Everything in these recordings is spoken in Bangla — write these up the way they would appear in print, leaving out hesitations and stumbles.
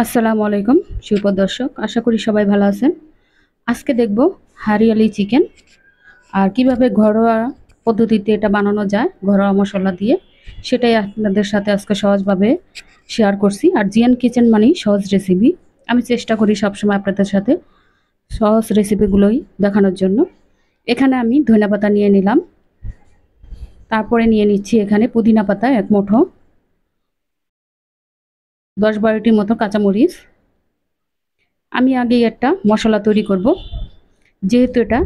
আসসালামু আলাইকুম সুপ্রিয় দর্শক, আশা করি সবাই ভালো আছেন। আজকে দেখব হারিয়ালি চিকেন আর কিভাবে ঘরোয়া পদ্ধতিতে এটা বানানো যায় ঘরোয়া মশলা দিয়ে, সেটাই আপনাদের সাথে আজকে সহজভাবে শেয়ার করছি। আর জিএন কিচেন মানেই সহজ রেসিপি। আমি চেষ্টা করি সবসময় আপনাদের সাথে সহজ রেসিপিগুলোই দেখানোর জন্য। এখানে আমি ধনিয়া পাতা নিয়ে নিলাম, তারপরে নিয়ে নিচ্ছি এখানে পুদিনা পাতা এক মুঠো, 10-12টির মতো কাঁচামরিচ। আমি আগেই একটা মশলা তৈরি করব, যেহেতু এটা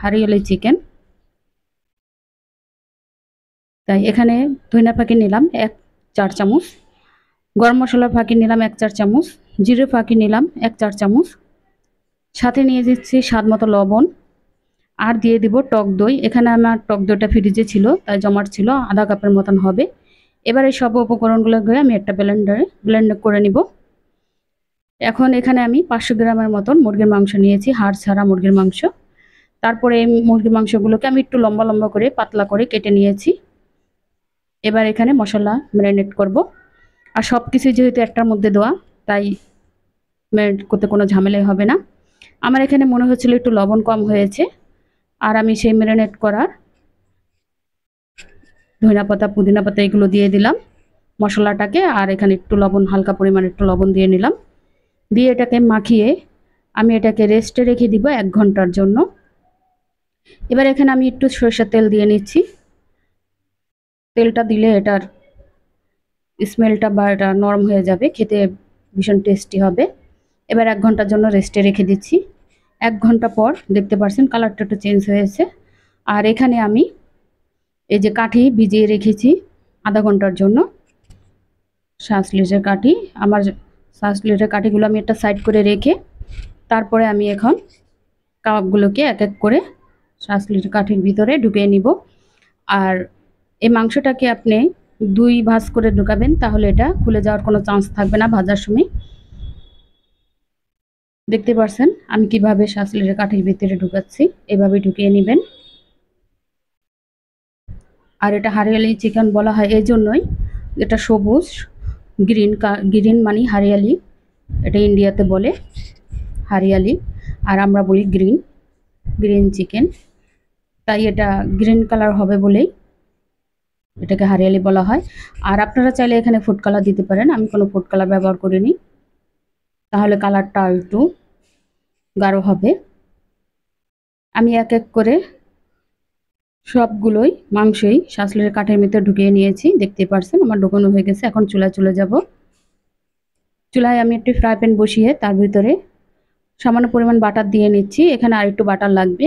হারিয়ালি চিকেন, তাই এখানে ধনিয়া ফাঁকি নিলাম 1 চা-চামচ, গরম মশলার ফাঁকি নিলাম 1 চা-চামচ, জিরে ফাঁকি নিলাম 1 চা-চামচ, সাথে নিয়ে দিচ্ছি স্বাদ মতো লবণ, আর দিয়ে দিব টক দই। এখানে আমার টক দইটা ফ্রিজে ছিল, তাই জমাট ছিল, আধা কাপের মতন হবে। এবার এই সব উপকরণগুলোকে আমি একটা ব্লেন্ডারে ব্লেন্ড করে নিব। এখন এখানে আমি 500 গ্রামের মতন মুরগির মাংস নিয়েছি, হাড় ছাড়া মুরগির মাংস। তারপরে এই মুরগির মাংসগুলোকে আমি একটু লম্বা লম্বা করে পাতলা করে কেটে নিয়েছি। এবার এখানে মশলা ম্যারিনেট করব। আর সব কিছু যেহেতু একটার মধ্যে দেওয়া, তাই ম্যারিনেট করতে কোনো ঝামেলাই হবে না। আমার এখানে মনে হচ্ছিল একটু লবণ কম হয়েছে, আর আমি সেই ম্যারিনেট করার ধনিয়া পাতা পুদিনা পাতা এগুলো দিয়ে দিলাম মশলাটাকে, আর এখানে একটু লবণ, হালকা পরিমাণে একটু লবণ দিয়ে নিলাম। দিয়ে এটাকে মাখিয়ে আমি এটাকে রেস্টে রেখে দিব 1 ঘন্টার জন্য। এবার এখানে আমি একটু সরষের তেল দিয়ে নিচ্ছি। তেলটা দিলে এটার স্মেলটা বা এটা নরম হয়ে যাবে, খেতে ভীষণ টেস্টি হবে। এবার 1 ঘন্টার জন্য রেস্টে রেখে দিচ্ছি। 1 ঘন্টা পর দেখতে পাচ্ছেন কালারটা একটু চেঞ্জ হয়েছে। আর এখানে আমি এই যে কাঠি ভিজিয়ে রেখেছি আধা ঘন্টার জন্য, শাঁসলিটের কাঠি, আমার শাঁসলিটের কাঠিগুলো আমি একটা সাইড করে রেখে তারপরে আমি এখন কাবাবগুলোকে এক এক করে শাঁসলিটের কাঠির ভিতরে ঢুকিয়ে নিব। আর এই মাংসটাকে আপনি 2 ভাঁজ করে ঢুকাবেন, তাহলে এটা খুলে যাওয়ার কোনো চান্স থাকবে না ভাজার সময়। দেখতে পাচ্ছেন আমি কিভাবে শাঁসলিটের কাঠির ভিতরে ঢুকাচ্ছি, এভাবে ঢুকিয়ে নেবেন। আর এটা হারিয়ালি চিকেন বলা হয় এই জন্যই, এটা সবুজ, গ্রিন মানে হারিয়ালি, এটা ইন্ডিয়াতে বলে হারিয়ালি, আর আমরা বলি গ্রিন চিকেন। তাই এটা গ্রিন কালার হবে বলেই এটাকে হারিয়ালি বলা হয়। আর আপনারা চাইলে এখানে ফুড কালার দিতে পারেন, আমি কোনো ফুড কালার ব্যবহার করিনি, তাহলে কালারটা একটু গাঢ় হবে। আমি এক এক করে সবগুলোই মাংসই শাঁসলিটের কাঠের ভিতরে ঢুকিয়ে নিয়েছি। দেখতে পাচ্ছেন আমার ঢোকানো হয়ে গেছে। এখন চুলায় চলে যাব। চুলায় আমি একটি ফ্রাই প্যান বসিয়ে তার ভিতরে সামান্য পরিমাণ বাটার দিয়ে নিচ্ছি। এখানে আর একটু বাটার লাগবে।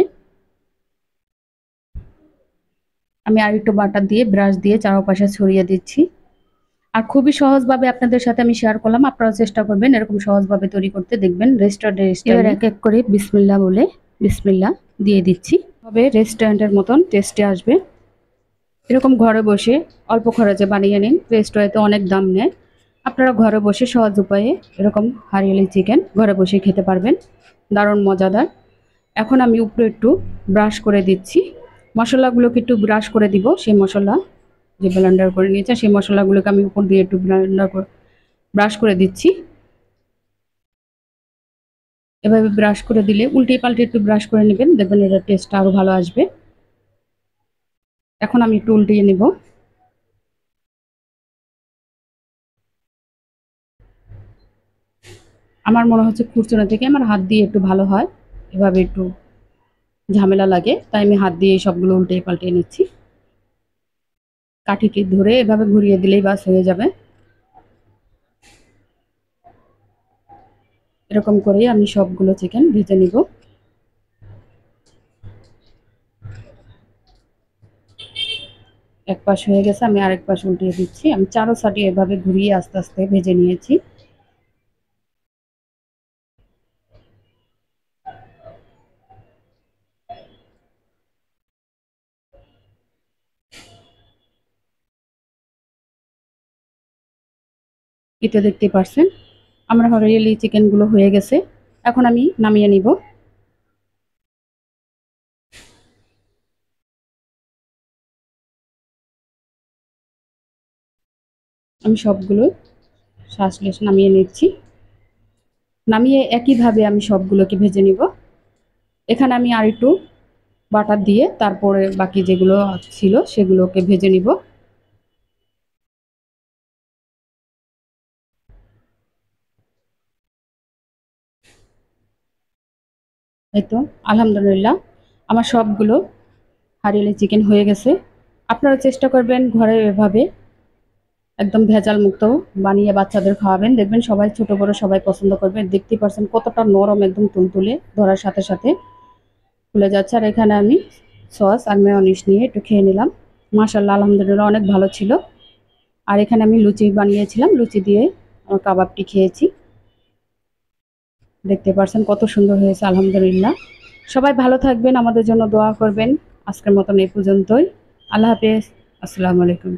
আমি আর একটু বাটার দিয়ে ব্রাশ দিয়ে চারপাশে ছড়িয়ে দিচ্ছি। আর খুবই সহজভাবে আপনাদের সাথে আমি শেয়ার করলাম, আপনারা চেষ্টা করবেন এরকম সহজভাবে তৈরি করতে, দেখবেন রেস্টুরেন্টে এবার এক এক করে বিসমিল্লাহ বলে বিসমিল্লাহ দিয়ে দিচ্ছি, তবে রেস্টুরেন্টের মতন টেস্টে আসবে। এরকম ঘরে বসে অল্প খরচে বানিয়ে নিন, রেস্টুরেন্টে অনেক দাম নেয়। আপনারা ঘরে বসে সহজ উপায়ে এরকম হারিয়ালি চিকেন ঘরে বসে খেতে পারবেন, দারুণ মজাদার। এখন আমি উপরে একটু ব্রাশ করে দিচ্ছি, মশলাগুলোকে একটু ব্রাশ করে দিব। সেই মশলা যে ব্লেন্ডার করে নিয়েছে সেই মশলাগুলোকে আমি উপর দিয়ে একটু ব্রাশ করে দিচ্ছি। এভাবে ব্রাশ করে দিলে উল্টে পাল্টে একটু ব্রাশ করে নেবেন, দেখবেন এটার টেস্টটা আরও ভালো আসবে। এখন আমি একটু উল্টিয়ে নেব। আমার মনে হচ্ছে খুরচুনা থেকে আমার হাত দিয়ে একটু ভালো হয়, এভাবে একটু ঝামেলা লাগে, তাই আমি হাত দিয়ে সবগুলো উল্টে পাল্টে নিচ্ছি। কাঠিটি ধরে এভাবে ঘুরিয়ে দিলেই বাস হয়ে যাবে। এরকম করেই আমি সবগুলো চিকেন ভেজে নিব। এক পাশ হয়ে গেছে, আমি আরেক পাশ উল্টিয়ে দিচ্ছি। আমি চারো সাইডে এভাবে ঘুরিয়ে আস্তে আস্তে ভেজে নিয়েছি। এতে দেখতে পারছেন আমার হারিয়ালি চিকেনগুলো হয়ে গেছে। এখন আমি নামিয়ে নিব। আমি সবগুলো শ্বাস নামিয়ে নিচ্ছি। নামিয়ে একইভাবে আমি সবগুলোকে ভেজে নিব। এখানে আমি আর একটু বাটার দিয়ে তারপরে বাকি যেগুলো ছিল সেগুলোকে ভেজে নিব। এই তো আলহামদুলিল্লাহ আমার সবগুলো হারিয়ালি চিকেন হয়ে গেছে। আপনারা চেষ্টা করবেন ঘরে এভাবে একদম ভেজাল মুক্ত বানিয়ে বাচ্চাদের খাওয়াবেন, দেখবেন সবাই ছোট বড় সবাই পছন্দ করবে। দেখতে পাচ্ছেন কতটা নরম, একদম তুলতুলে, ধরার সাথে সাথে খুলে যাচ্ছে। আর এখানে আমি সস আর মেয়োনিজ নিয়ে একটু খেয়ে নিলাম। মাশাআল্লাহ আলহামদুলিল্লাহ অনেক ভালো ছিল। আর এখানে আমি লুচি বানিয়েছিলাম, লুচি দিয়ে কাবাবটি খেয়েছি। দেখতে পাচ্ছেন কত সুন্দর হয়েছে আলহামদুলিল্লাহ। সবাই ভালো থাকবেন, আমাদের জন্য দোয়া করবেন। আজকের মতন এই পর্যন্তই। আল্লাহ হাফেজ। আসসালামু আলাইকুম।